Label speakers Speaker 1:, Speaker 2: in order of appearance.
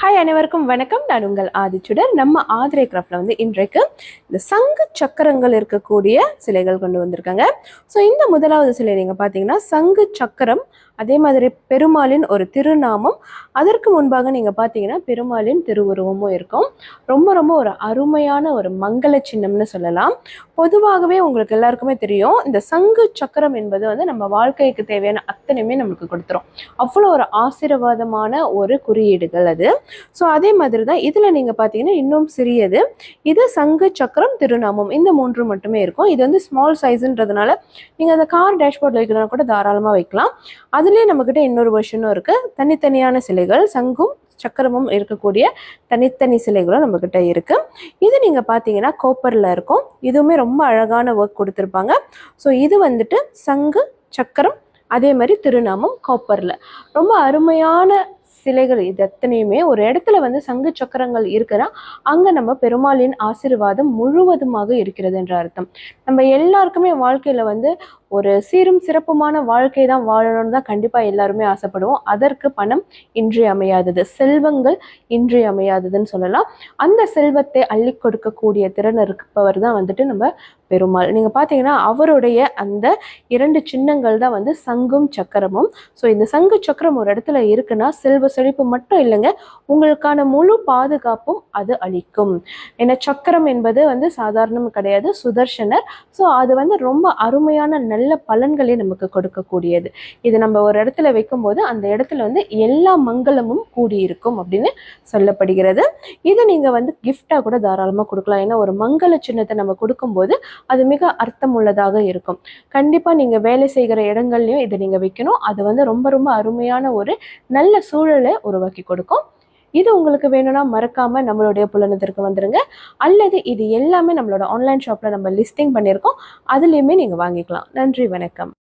Speaker 1: Hi அனைவருக்கும் வணக்கம். நான் உங்கள் ஆதிச்சுடர். நம்ம ஆதிரை கிராஃப்ட்ல இன்றைக்கு இந்த சங்கு சக்கரங்கள் இருக்கக்கூடிய சிலைகள் கொண்டு வந்திருக்காங்க. ஸோ இந்த முதலாவது சிலை நீங்கள் பார்த்தீங்கன்னா சங்கு சக்கரம், அதே மாதிரி பெருமாளின் ஒரு திருநாமம், அதற்கு முன்பாக நீங்கள் பார்த்தீங்கன்னா பெருமாளின் திருவுருவமும் இருக்கும். ரொம்ப ரொம்ப ஒரு அருமையான ஒரு மங்கள சின்னம்னு சொல்லலாம். பொதுவாகவே உங்களுக்கு எல்லாருக்குமே தெரியும், இந்த சங்கு சக்கரம் என்பது நம்ம வாழ்க்கைக்கு தேவையான அத்தனையுமே நமக்கு கொடுத்துரும். அவ்வளோ ஒரு ஆசீர்வாதமான ஒரு குறியீடுகள் அது. ஸோ அதே மாதிரி தான் இதில் நீங்கள் பார்த்தீங்கன்னா இன்னும் சிறியது, இது சங்கு சக்கரம் திருநாமம், இந்த மூன்று மட்டுமே இருக்கும். இது ஸ்மால் சைஸுன்றதுனால நீங்கள் அந்த கார் டேஷ்போர்டில் வைக்கிறதா கூட தாராளமாக வைக்கலாம். அதுலேயே நம்மக்கிட்ட இன்னொரு வெர்ஷனும் இருக்குது. தனித்தனியான சிலைகள் சங்கும் சக்கரமும் இருக்கக்கூடிய தனித்தனி சிலைகளும் நம்மக்கிட்ட இருக்கு. இது நீங்கள் பார்த்தீங்கன்னா கோப்பரில் இருக்கும். இதுவுமே ரொம்ப அழகான ஒர்க் கொடுத்துருப்பாங்க. ஸோ இது சங்கு சக்கரம், அதே மாதிரி திருநாமம் காப்பரில் ரொம்ப அருமையான சிலைகள். இது எத்தனையுமே ஒரு இடத்துல சங்கு சக்கரங்கள் இருக்குன்னா அங்க நம்ம பெருமாளின் ஆசீர்வாதம் முழுவதுமாக இருக்கிறது என்ற அர்த்தம். நம்ம எல்லாருக்குமே வாழ்க்கையில ஒரு சீரும் சிறப்புமான வாழ்க்கை தான் வாழணும்னு தான் கண்டிப்பா எல்லாருமே ஆசைப்படுவோம். அதற்கு பணம் இன்றியமையாதது, செல்வங்கள் இன்றியமையாததுன்னு சொல்லலாம். அந்த செல்வத்தை அள்ளி கொடுக்கக்கூடிய திறன் இருப்பவர் தான் நம்ம பெருமாள். நீங்க பாத்தீங்கன்னா அவருடைய அந்த இரண்டு சின்னங்கள் தான் சங்கும் சக்கரமும். ஸோ இந்த சங்கு சக்கரம் ஒரு இடத்துல இருக்குன்னா செல்வ செழிப்பு மட்டும் இல்லைங்க, உங்களுக்கான முழு பாதுகாப்பும் அது அளிக்கும். ஏன்னா சக்கரம் என்பது சாதாரணம் கிடையாது, சுதர்சனர். ஸோ அது ரொம்ப அருமையான நல்ல பலன்களை நமக்கு கொடுக்கக்கூடியது. இது நம்ம ஒரு இடத்துல வைக்கும்போது அந்த இடத்துல எல்லா மங்களமும் கூடியிருக்கும் அப்படின்னு சொல்லப்படுகிறது. இதை நீங்க கிஃப்டா கூட தாராளமா கொடுக்கலாம். ஏன்னா ஒரு மங்கள சின்னத்தை நம்ம கொடுக்கும்போது அது மிக அர்த்தம் உள்ளதாக இருக்கும். கண்டிப்பா நீங்க வேலை செய்கிற இடங்கள்லயும் இதை நீங்க வைக்கணும். அது ரொம்ப ரொம்ப அருமையான ஒரு நல்ல சூழலை உருவாக்கி கொடுக்கும். இது உங்களுக்கு வேணும்னா மறக்காம நம்மளுடைய புலனத்திற்கு வந்துருங்க. அல்லது இது எல்லாமே நம்மளோட ஆன்லைன் ஷாப்ல நம்ம லிஸ்டிங் பண்ணியிருக்கோம், அதுலேயுமே நீங்க வாங்கிக்கலாம். நன்றி, வணக்கம்.